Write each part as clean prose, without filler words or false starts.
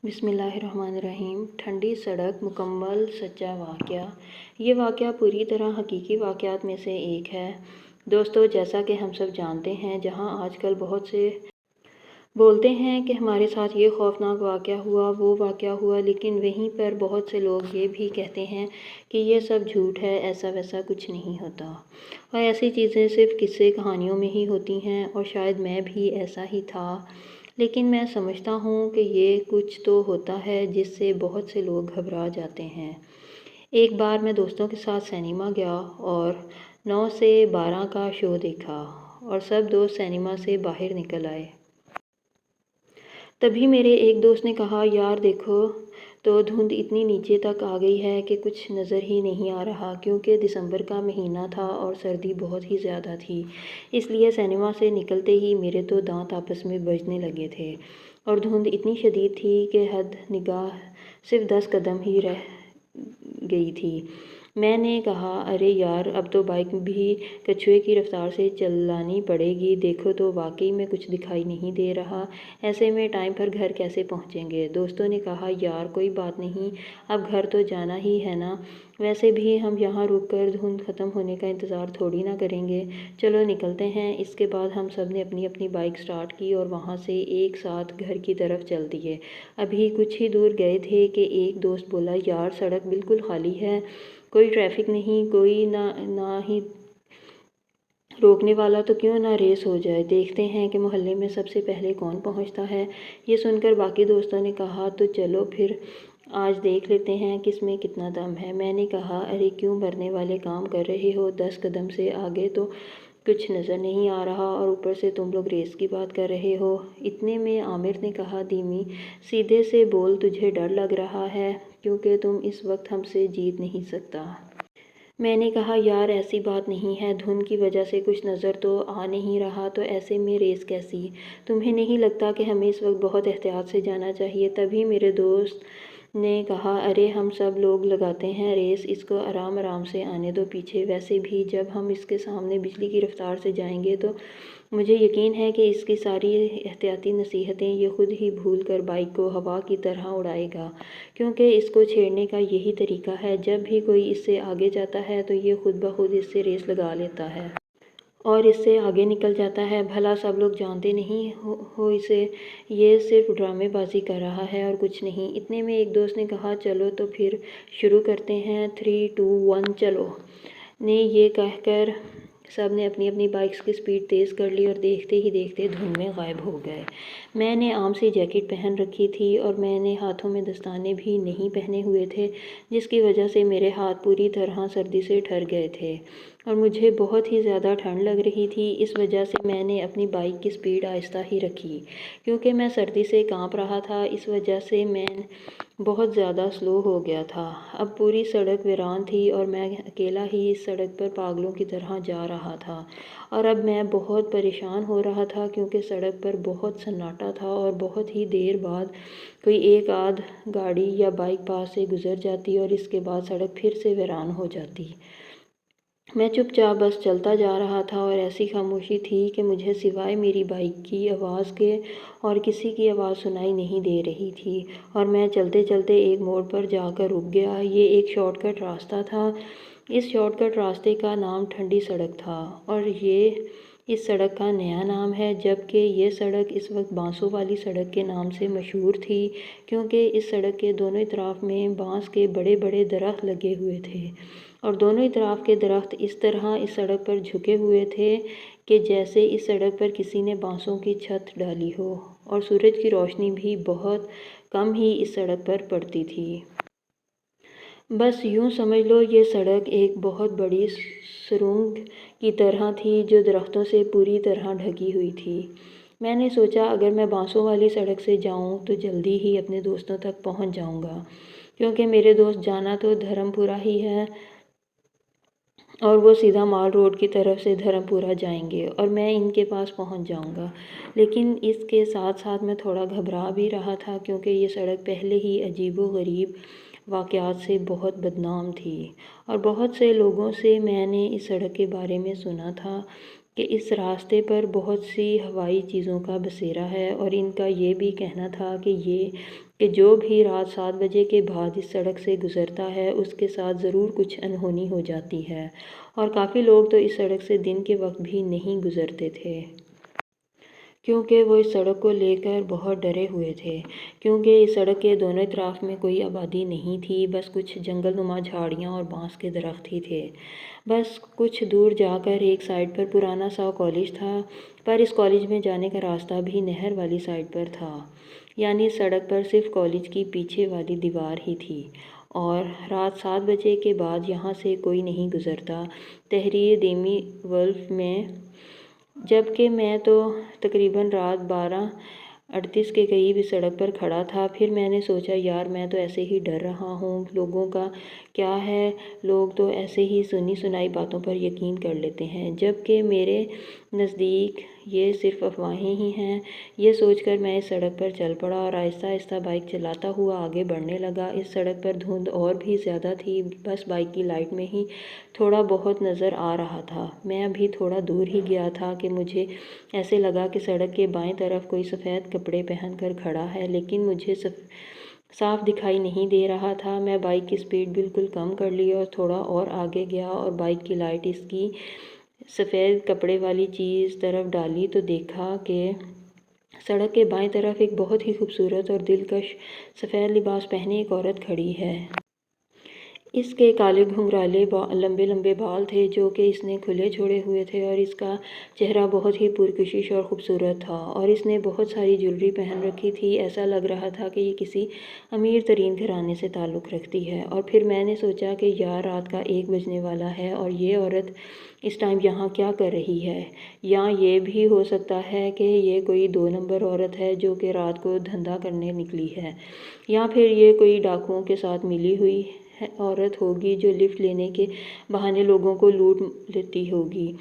بسم اللہ الرحمن الرحیم۔ ٹھنڈی سڑک مکمل سچا واقعہ۔ یہ واقعہ پوری طرح حقیقی واقعات میں سے ایک ہے۔ دوستو، جیسا کہ ہم سب جانتے ہیں، جہاں آج کل بہت سے بولتے ہیں کہ ہمارے ساتھ یہ خوفناک واقعہ ہوا، وہ واقعہ ہوا، لیکن وہیں پر بہت سے لوگ یہ بھی کہتے ہیں کہ یہ سب جھوٹ ہے، ایسا ویسا کچھ نہیں ہوتا، اور ایسی چیزیں صرف قصے کہانیوں میں ہی ہوتی ہیں، اور شاید میں بھی ایسا ہی تھا۔ لیکن میں سمجھتا ہوں کہ یہ کچھ تو ہوتا ہے جس سے بہت سے لوگ گھبرا جاتے ہیں۔ ایک بار میں دوستوں کے ساتھ سینما گیا اور 9 سے 12 کا شو دیکھا، اور سب دوست سینما سے باہر نکل آئے۔ تبھی میرے ایک دوست نے کہا، یار دیکھو تو دھند اتنی نیچے تک آ گئی ہے کہ کچھ نظر ہی نہیں آ رہا، کیونکہ دسمبر کا مہینہ تھا اور سردی بہت ہی زیادہ تھی، اس لیے سینما سے نکلتے ہی میرے تو دانت آپس میں بجنے لگے تھے، اور دھند اتنی شدید تھی کہ حد نگاہ صرف 10 قدم ہی رہ گئی تھی۔ میں نے کہا، ارے یار، اب تو بائک بھی کچھوے کی رفتار سے چلانی پڑے گی، دیکھو تو واقعی میں کچھ دکھائی نہیں دے رہا، ایسے میں ٹائم پر گھر کیسے پہنچیں گے؟ دوستوں نے کہا، یار کوئی بات نہیں، اب گھر تو جانا ہی ہے نا، ویسے بھی ہم یہاں رک کر دھند ختم ہونے کا انتظار تھوڑی نہ کریں گے، چلو نکلتے ہیں۔ اس کے بعد ہم سب نے اپنی اپنی بائک سٹارٹ کی اور وہاں سے ایک ساتھ گھر کی طرف چل دیے۔ ابھی کچھ ہی دور گئے تھے کہ ایک دوست بولا، یار سڑک بالکل خالی ہے، کوئی ٹریفک نہیں، کوئی نہ ہی روکنے والا، تو کیوں نہ ریس ہو جائے، دیکھتے ہیں کہ محلے میں سب سے پہلے کون پہنچتا ہے۔ یہ سن کر باقی دوستوں نے کہا، تو چلو پھر آج دیکھ لیتے ہیں کس میں کتنا دم ہے۔ میں نے کہا، ارے کیوں مرنے والے کام کر رہے ہو، 10 قدم سے آگے تو کچھ نظر نہیں آ رہا، اور اوپر سے تم لوگ ریس کی بات کر رہے ہو۔ اتنے میں عامر نے کہا، دھیمی سیدھے سے بول، تجھے ڈر لگ رہا ہے کیونکہ تم اس وقت ہم سے جیت نہیں سکتا۔ میں نے کہا، یار ایسی بات نہیں ہے، دھند کی وجہ سے کچھ نظر تو آ نہیں رہا، تو ایسے میں ریس کیسی؟ تمہیں نہیں لگتا کہ ہمیں اس وقت بہت احتیاط سے جانا چاہیے؟ تبھی میرے دوست نے کہا، ارے ہم سب لوگ لگاتے ہیں ریس، اس کو آرام آرام سے آنے دو پیچھے، ویسے بھی جب ہم اس کے سامنے بجلی کی رفتار سے جائیں گے تو مجھے یقین ہے کہ اس کی ساری احتیاطی نصیحتیں یہ خود ہی بھول کر بائک کو ہوا کی طرح اڑائے گا، کیونکہ اس کو چھیڑنے کا یہی طریقہ ہے، جب بھی کوئی اس سے آگے جاتا ہے تو یہ خود بخود اس سے ریس لگا لیتا ہے اور اس سے آگے نکل جاتا ہے۔ بھلا سب لوگ جانتے نہیں ہو اسے، یہ صرف ڈرامے بازی کر رہا ہے اور کچھ نہیں۔ اتنے میں ایک دوست نے کہا، چلو تو پھر شروع کرتے ہیں، 3 2 1 چلو۔ نے یہ کہہ کر سب نے اپنی اپنی بائکس کی سپیڈ تیز کر لی اور دیکھتے ہی دیکھتے دھند میں غائب ہو گئے۔ میں نے عام سی جیکٹ پہن رکھی تھی اور میں نے ہاتھوں میں دستانے بھی نہیں پہنے ہوئے تھے، جس کی وجہ سے میرے ہاتھ پوری طرح سردی سے ٹھر گئے تھے اور مجھے بہت ہی زیادہ ٹھنڈ لگ رہی تھی۔ اس وجہ سے میں نے اپنی بائک کی سپیڈ آہستہ ہی رکھی، کیونکہ میں سردی سے کانپ رہا تھا، اس وجہ سے میں بہت زیادہ سلو ہو گیا تھا۔ اب پوری سڑک ویران تھی اور میں اکیلا ہی اس سڑک پر پاگلوں کی طرح جا رہا تھا، اور اب میں بہت پریشان ہو رہا تھا کیونکہ سڑک پر بہت سناٹا تھا اور بہت ہی دیر بعد کوئی ایک آدھ گاڑی یا بائک پاس سے گزر جاتی اور اس کے بعد سڑک پھر سے ویران ہو جاتی۔ میں چپ چاپ بس چلتا جا رہا تھا اور ایسی خاموشی تھی کہ مجھے سوائے میری بائک کی آواز کے اور کسی کی آواز سنائی نہیں دے رہی تھی، اور میں چلتے چلتے ایک موڑ پر جا کر رک گیا۔ یہ ایک شارٹ کٹ راستہ تھا، اس شارٹ کٹ راستے کا نام ٹھنڈی سڑک تھا، اور یہ اس سڑک کا نیا نام ہے، جبکہ یہ سڑک اس وقت بانسوں والی سڑک کے نام سے مشہور تھی، کیونکہ اس سڑک کے دونوں اطراف میں بانس کے بڑے بڑے درخت لگے ہوئے تھے، اور دونوں اطراف کے درخت اس طرح اس سڑک پر جھکے ہوئے تھے کہ جیسے اس سڑک پر کسی نے بانسوں کی چھت ڈالی ہو، اور سورج کی روشنی بھی بہت کم ہی اس سڑک پر پڑتی تھی۔ بس یوں سمجھ لو یہ سڑک ایک بہت بڑی سرنگ کی طرح تھی جو درختوں سے پوری طرح ڈھکی ہوئی تھی۔ میں نے سوچا، اگر میں بانسوں والی سڑک سے جاؤں تو جلدی ہی اپنے دوستوں تک پہنچ جاؤں گا، کیونکہ میرے دوست جانا تو دھرم پورہ ہی ہے اور وہ سیدھا مال روڈ کی طرف سے دھرم پورہ جائیں گے اور میں ان کے پاس پہنچ جاؤں گا۔ لیکن اس کے ساتھ ساتھ میں تھوڑا گھبرا بھی رہا تھا، کیونکہ یہ سڑک پہلے ہی عجیب و غریب واقعات سے بہت بدنام تھی، اور بہت سے لوگوں سے میں نے اس سڑک کے بارے میں سنا تھا کہ اس راستے پر بہت سی ہوائی چیزوں کا بسیرا ہے، اور ان کا یہ بھی کہنا تھا کہ جو بھی رات 7 بجے کے بعد اس سڑک سے گزرتا ہے اس کے ساتھ ضرور کچھ انہونی ہو جاتی ہے، اور کافی لوگ تو اس سڑک سے دن کے وقت بھی نہیں گزرتے تھے، کیونکہ وہ اس سڑک کو لے کر بہت ڈرے ہوئے تھے، کیونکہ اس سڑک کے دونوں اطراف میں کوئی آبادی نہیں تھی، بس کچھ جنگل نما جھاڑیاں اور بانس کے درخت ہی تھے۔ بس کچھ دور جا کر ایک سائڈ پر پرانا سا کالج تھا، پر اس کالج میں جانے کا راستہ بھی نہر والی سائڈ پر تھا، یعنی سڑک پر صرف کالج کی پیچھے والی دیوار ہی تھی، اور رات 7 بجے کے بعد یہاں سے کوئی نہیں گزرتا تحریر دیمی ولف میں، جبکہ میں تو تقریباً رات 12:38 کے قریب اس سڑک پر کھڑا تھا۔ پھر میں نے سوچا یار میں تو ایسے ہی ڈر رہا ہوں، لوگوں کا کیا ہے، لوگ تو ایسے ہی سنی سنائی باتوں پر یقین کر لیتے ہیں، جبکہ میرے نزدیک یہ صرف افواہیں ہی ہیں۔ یہ سوچ کر میں اس سڑک پر چل پڑا اور آہستہ آہستہ بائک چلاتا ہوا آگے بڑھنے لگا۔ اس سڑک پر دھند اور بھی زیادہ تھی، بس بائک کی لائٹ میں ہی تھوڑا بہت نظر آ رہا تھا۔ میں ابھی تھوڑا دور ہی گیا تھا کہ مجھے ایسے لگا کہ سڑک کے بائیں طرف کوئی سفید کپڑے پہن کر کھڑا ہے، لیکن مجھے صاف دکھائی نہیں دے رہا تھا۔ میں بائک کی سپیڈ بالکل کم کر لی اور تھوڑا اور آگے گیا اور بائک کی لائٹ اس کی سفید کپڑے والی چیز طرف ڈالی تو دیکھا کہ سڑک کے بائیں طرف ایک بہت ہی خوبصورت اور دلکش سفید لباس پہنے ایک عورت کھڑی ہے۔ اس کے کالے گھنگرالے لمبے لمبے بال تھے جو کہ اس نے کھلے چھوڑے ہوئے تھے، اور اس کا چہرہ بہت ہی پرکشش اور خوبصورت تھا، اور اس نے بہت ساری جیولری پہن رکھی تھی۔ ایسا لگ رہا تھا کہ یہ کسی امیر ترین گھرانے سے تعلق رکھتی ہے۔ اور پھر میں نے سوچا کہ یار رات کا 1 بجنے والا ہے اور یہ عورت اس ٹائم یہاں کیا کر رہی ہے؟ یا یہ بھی ہو سکتا ہے کہ یہ کوئی 2 نمبر عورت ہے جو کہ رات کو دھندا کرنے نکلی ہے، یا پھر یہ کوئی ڈاکوؤں کے ساتھ ملی ہوئی عورت ہوگی جو لفٹ لینے کے بہانے لوگوں کو لوٹ لیتی ہوگی،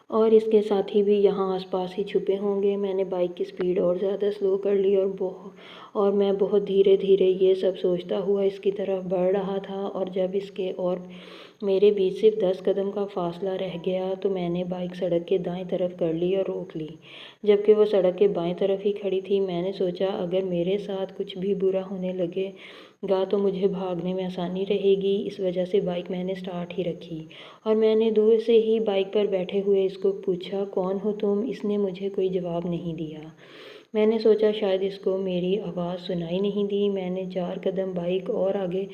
اور اس کے ساتھی بھی یہاں آس پاس ہی چھپے ہوں گے۔ میں نے بائک کی سپیڈ اور زیادہ سلو کر لی اور میں بہت دھیرے دھیرے یہ سب سوچتا ہوا اس کی طرف بڑھ رہا تھا، اور جب اس کے اور میرے بیچ صرف 10 قدم کا فاصلہ رہ گیا تو میں نے بائک سڑک کے دائیں طرف کر لی اور روک لی، جبکہ وہ سڑک کے بائیں طرف ہی کھڑی تھی۔ میں نے سوچا اگر میرے ساتھ کچھ بھی برا ہونے لگے گا تو مجھے بھاگنے میں آسانی رہے گی، اس وجہ سے بائک میں نے سٹارٹ ہی رکھی، اور میں نے دور سے ہی بائک پر بیٹھے ہوئے اس کو پوچھا کون ہو تم؟ اس نے مجھے کوئی جواب نہیں دیا۔ میں نے سوچا شاید اس کو میری آواز سنائی نہیں دی۔ میں نے 4 قدم بائک اور آگے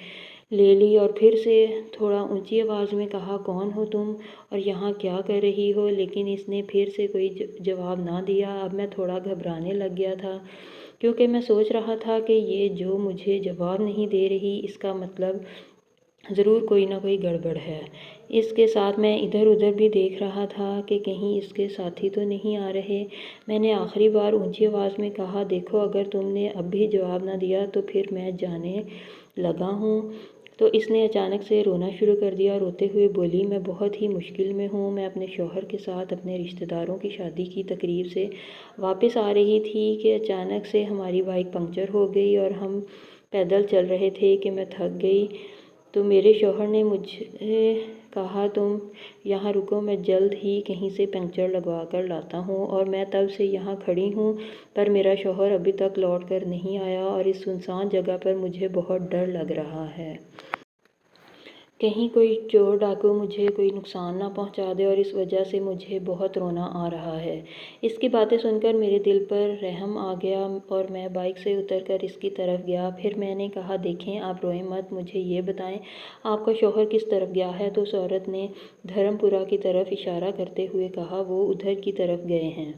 لے لی اور پھر سے تھوڑا اونچی آواز میں کہا کون ہو تم اور یہاں کیا کر رہی ہو؟ لیکن اس نے پھر سے کوئی جواب نہ دیا۔ اب میں تھوڑا گھبرانے لگ گیا تھا، کیونکہ میں سوچ رہا تھا کہ یہ جو مجھے جواب نہیں دے رہی اس کا مطلب ضرور کوئی نہ کوئی گڑبڑ ہے۔ اس کے ساتھ میں ادھر ادھر بھی دیکھ رہا تھا کہ کہیں اس کے ساتھی تو نہیں آ رہے۔ میں نے آخری بار اونچی آواز میں کہا دیکھو اگر تم نے اب بھی جواب نہ دیا تو پھر میں جانے لگا ہوں۔ تو اس نے اچانک سے رونا شروع کر دیا اور روتے ہوئے بولی میں بہت ہی مشکل میں ہوں، میں اپنے شوہر کے ساتھ اپنے رشتہ داروں کی شادی کی تقریب سے واپس آ رہی تھی کہ اچانک سے ہماری بائک پنکچر ہو گئی اور ہم پیدل چل رہے تھے کہ میں تھک گئی، تو میرے شوہر نے مجھے کہا تم یہاں رکو، میں جلد ہی کہیں سے پنکچر لگوا کر لاتا ہوں، اور میں تب سے یہاں کھڑی ہوں، پر میرا شوہر ابھی تک لوٹ کر نہیں آیا اور اس سنسان جگہ پر مجھے بہت ڈر لگ رہا ہے۔ کہیں کوئی چور ڈاکو مجھے کوئی نقصان نہ پہنچا دے، اور اس وجہ سے مجھے بہت رونا آ رہا ہے۔ اس کی باتیں سن کر میرے دل پر رحم آ گیا اور میں بائک سے اتر کر اس کی طرف گیا۔ پھر میں نے کہا دیکھیں آپ روئیں مت، مجھے یہ بتائیں آپ کا شوہر کس طرف گیا ہے؟ تو اس عورت نے دھرم پورہ کی طرف اشارہ کرتے ہوئے کہا وہ ادھر کی طرف گئے ہیں۔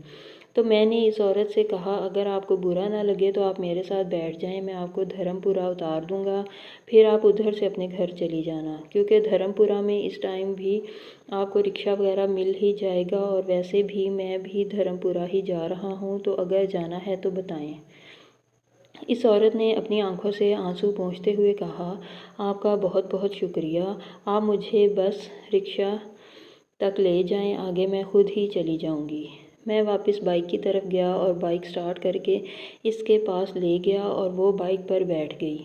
تو میں نے اس عورت سے کہا اگر آپ کو برا نہ لگے تو آپ میرے ساتھ بیٹھ جائیں، میں آپ کو دھرم پورہ اتار دوں گا، پھر آپ ادھر سے اپنے گھر چلی جانا، کیونکہ دھرم پورہ میں اس ٹائم بھی آپ کو رکشہ وغیرہ مل ہی جائے گا، اور ویسے بھی میں بھی دھرم پورہ ہی جا رہا ہوں، تو اگر جانا ہے تو بتائیں۔ اس عورت نے اپنی آنکھوں سے آنسو پونچھتے ہوئے کہا آپ کا بہت بہت شکریہ، آپ مجھے بس رکشہ تک لے جائیں، آگے میں خود ہی چلی جاؤں گی۔ میں واپس بائک کی طرف گیا اور بائک سٹارٹ کر کے اس کے پاس لے گیا اور وہ بائک پر بیٹھ گئی۔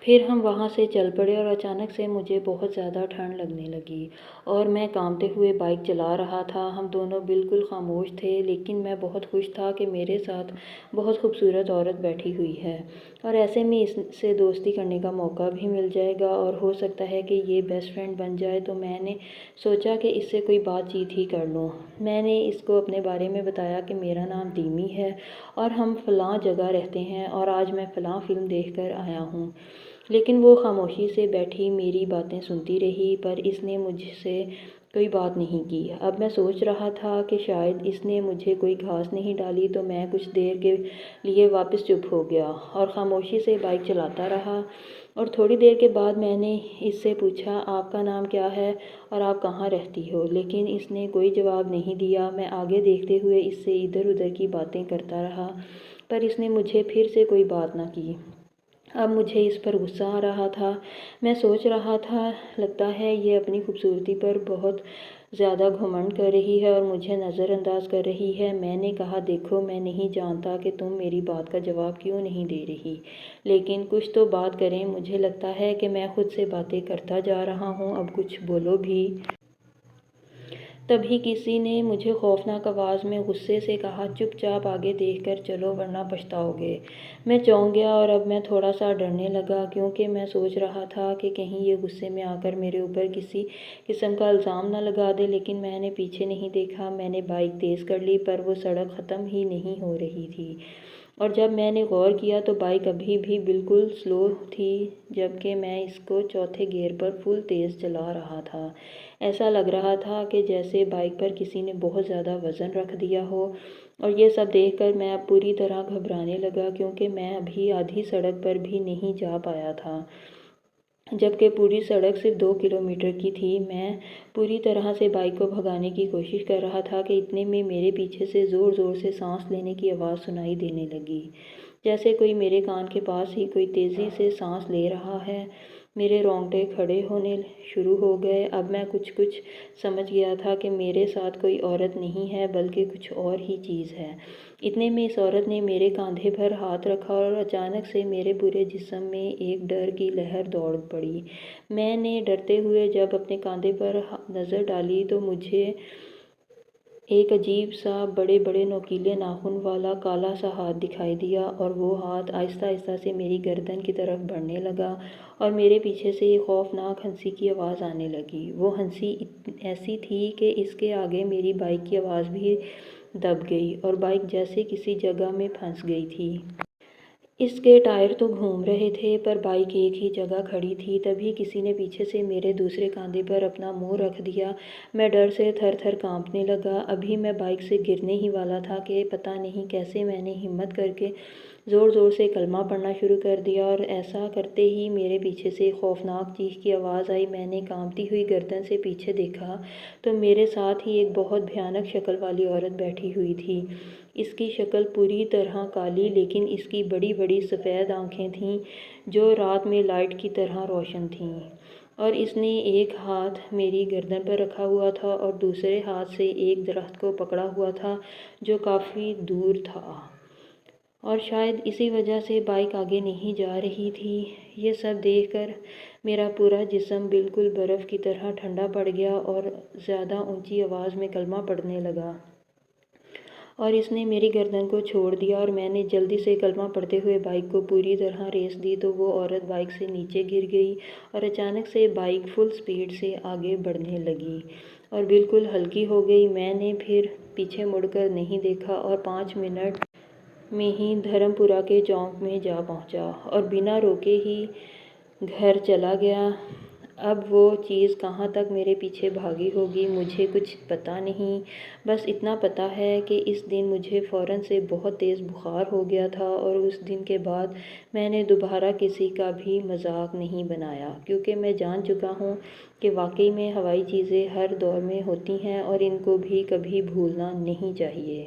پھر ہم وہاں سے چل پڑے اور اچانک سے مجھے بہت زیادہ ٹھنڈ لگنے لگی اور میں کانپتے ہوئے بائک چلا رہا تھا۔ ہم دونوں بالکل خاموش تھے، لیکن میں بہت خوش تھا کہ میرے ساتھ بہت خوبصورت عورت بیٹھی ہوئی ہے اور ایسے میں اس سے دوستی کرنے کا موقع بھی مل جائے گا اور ہو سکتا ہے کہ یہ بیسٹ فرینڈ بن جائے۔ تو میں نے سوچا کہ اس سے کوئی بات چیت ہی کر لوں۔ میں نے اس کو اپنے بارے میں بتایا کہ میرا نام دیمی ہے اور ہم فلاں جگہ رہتے ہیں اور آج میں فلاں فلم دیکھ کر آیا ہوں۔ لیکن وہ خاموشی سے بیٹھی میری باتیں سنتی رہی، پر اس نے مجھ سے کوئی بات نہیں کی۔ اب میں سوچ رہا تھا کہ شاید اس نے مجھے کوئی گھاس نہیں ڈالی، تو میں کچھ دیر کے لیے واپس چپ ہو گیا اور خاموشی سے بائک چلاتا رہا۔ اور تھوڑی دیر کے بعد میں نے اس سے پوچھا، آپ کا نام کیا ہے اور آپ کہاں رہتی ہو؟ لیکن اس نے کوئی جواب نہیں دیا۔ میں آگے دیکھتے ہوئے اس سے ادھر ادھر کی باتیں کرتا رہا، پر اس نے مجھے پھر سے کوئی بات نہ کی۔ اب مجھے اس پر غصہ آ رہا تھا۔ میں سوچ رہا تھا، لگتا ہے یہ اپنی خوبصورتی پر بہت زیادہ گھمنڈ کر رہی ہے اور مجھے نظر انداز کر رہی ہے۔ میں نے کہا، دیکھو، میں نہیں جانتا کہ تم میری بات کا جواب کیوں نہیں دے رہی، لیکن کچھ تو بات کریں۔ مجھے لگتا ہے کہ میں خود سے باتیں کرتا جا رہا ہوں، اب کچھ بولو بھی۔ تبھی کسی نے مجھے خوفناک آواز میں غصے سے کہا، چپ چاپ آگے دیکھ کر چلو ورنہ پچھتاؤ گے۔ میں چونک گیا اور اب میں تھوڑا سا ڈرنے لگا، کیونکہ میں سوچ رہا تھا کہ کہیں یہ غصے میں آ کر میرے اوپر کسی قسم کا الزام نہ لگا دے۔ لیکن میں نے پیچھے نہیں دیکھا۔ میں نے بائک تیز کر لی، پر وہ سڑک ختم ہی نہیں ہو رہی تھی اور جب میں نے غور کیا تو بائک ابھی بھی بالکل سلو تھی، جبکہ میں اس کو چوتھے گیئر پر فل تیز چلا رہا تھا۔ ایسا لگ رہا تھا کہ جیسے بائک پر کسی نے بہت زیادہ وزن رکھ دیا ہو۔ اور یہ سب دیکھ کر میں اب پوری طرح گھبرانے لگا، کیونکہ میں ابھی آدھی سڑک پر بھی نہیں جا پایا تھا، جبکہ پوری سڑک صرف 2 کلومیٹر کی تھی۔ میں پوری طرح سے بائک کو بھگانے کی کوشش کر رہا تھا کہ اتنے میں میرے پیچھے سے زور زور سے سانس لینے کی آواز سنائی دینے لگی، جیسے کوئی میرے کان کے پاس ہی کوئی تیزی سے سانس لے رہا ہے۔ میرے رونگٹے کھڑے ہونے شروع ہو گئے۔ اب میں کچھ سمجھ گیا تھا کہ میرے ساتھ کوئی عورت نہیں ہے، بلکہ کچھ اور ہی چیز ہے۔ اتنے میں اس عورت نے میرے کاندھے پر ہاتھ رکھا اور اچانک سے میرے پورے جسم میں ایک ڈر کی لہر دوڑ پڑی۔ میں نے ڈرتے ہوئے جب اپنے کاندھے پر نظر ڈالی تو مجھے ایک عجیب سا بڑے بڑے نوکیلے ناخن والا کالا سا ہاتھ دکھائی دیا، اور وہ ہاتھ آہستہ آہستہ سے میری گردن کی طرف بڑھنے لگا اور میرے پیچھے سے ایک خوفناک ہنسی کی آواز آنے لگی۔ وہ ہنسی ایسی تھی کہ اس کے آگے میری بائک کی آواز بھی دب گئی اور بائک جیسے کسی جگہ میں پھنس گئی تھی۔ اس کے ٹائر تو گھوم رہے تھے، پر بائک ایک ہی جگہ کھڑی تھی۔ تبھی کسی نے پیچھے سے میرے دوسرے کاندھے پر اپنا منہ رکھ دیا۔ میں ڈر سے تھر تھر کانپنے لگا۔ ابھی میں بائک سے گرنے ہی والا تھا کہ پتہ نہیں کیسے میں نے ہمت کر کے زور زور سے کلمہ پڑھنا شروع کر دیا، اور ایسا کرتے ہی میرے پیچھے سے ایک خوفناک چیخ کی آواز آئی۔ میں نے کانپتی ہوئی گردن سے پیچھے دیکھا تو میرے ساتھ ہی ایک بہت بھیانک شکل والی عورت بیٹھی ہوئی تھی۔ اس کی شکل پوری طرح کالی، لیکن اس کی بڑی بڑی سفید آنکھیں تھیں جو رات میں لائٹ کی طرح روشن تھیں، اور اس نے ایک ہاتھ میری گردن پر رکھا ہوا تھا اور دوسرے ہاتھ سے ایک درخت کو پکڑا ہوا تھا جو کافی دور تھا، اور شاید اسی وجہ سے بائک آگے نہیں جا رہی تھی۔ یہ سب دیکھ کر میرا پورا جسم بالکل برف کی طرح ٹھنڈا پڑ گیا اور زیادہ اونچی آواز میں کلمہ پڑھنے لگا، اور اس نے میری گردن کو چھوڑ دیا اور میں نے جلدی سے کلمہ پڑھتے ہوئے بائک کو پوری طرح ریس دی تو وہ عورت بائک سے نیچے گر گئی اور اچانک سے بائک فل سپیڈ سے آگے بڑھنے لگی اور بالکل ہلکی ہو گئی۔ میں نے پھر پیچھے مڑ کر نہیں دیکھا اور 5 منٹ میں ہی دھرم پورہ کے چوک میں جا پہنچا اور بنا روکے ہی گھر چلا گیا۔ اب وہ چیز کہاں تک میرے پیچھے بھاگی ہوگی مجھے کچھ پتہ نہیں، بس اتنا پتہ ہے کہ اس دن مجھے فوراً سے بہت تیز بخار ہو گیا تھا، اور اس دن کے بعد میں نے دوبارہ کسی کا بھی مذاق نہیں بنایا، کیونکہ میں جان چکا ہوں کہ واقعی میں ہوائی چیزیں ہر دور میں ہوتی ہیں اور ان کو بھی کبھی بھولنا نہیں چاہیے۔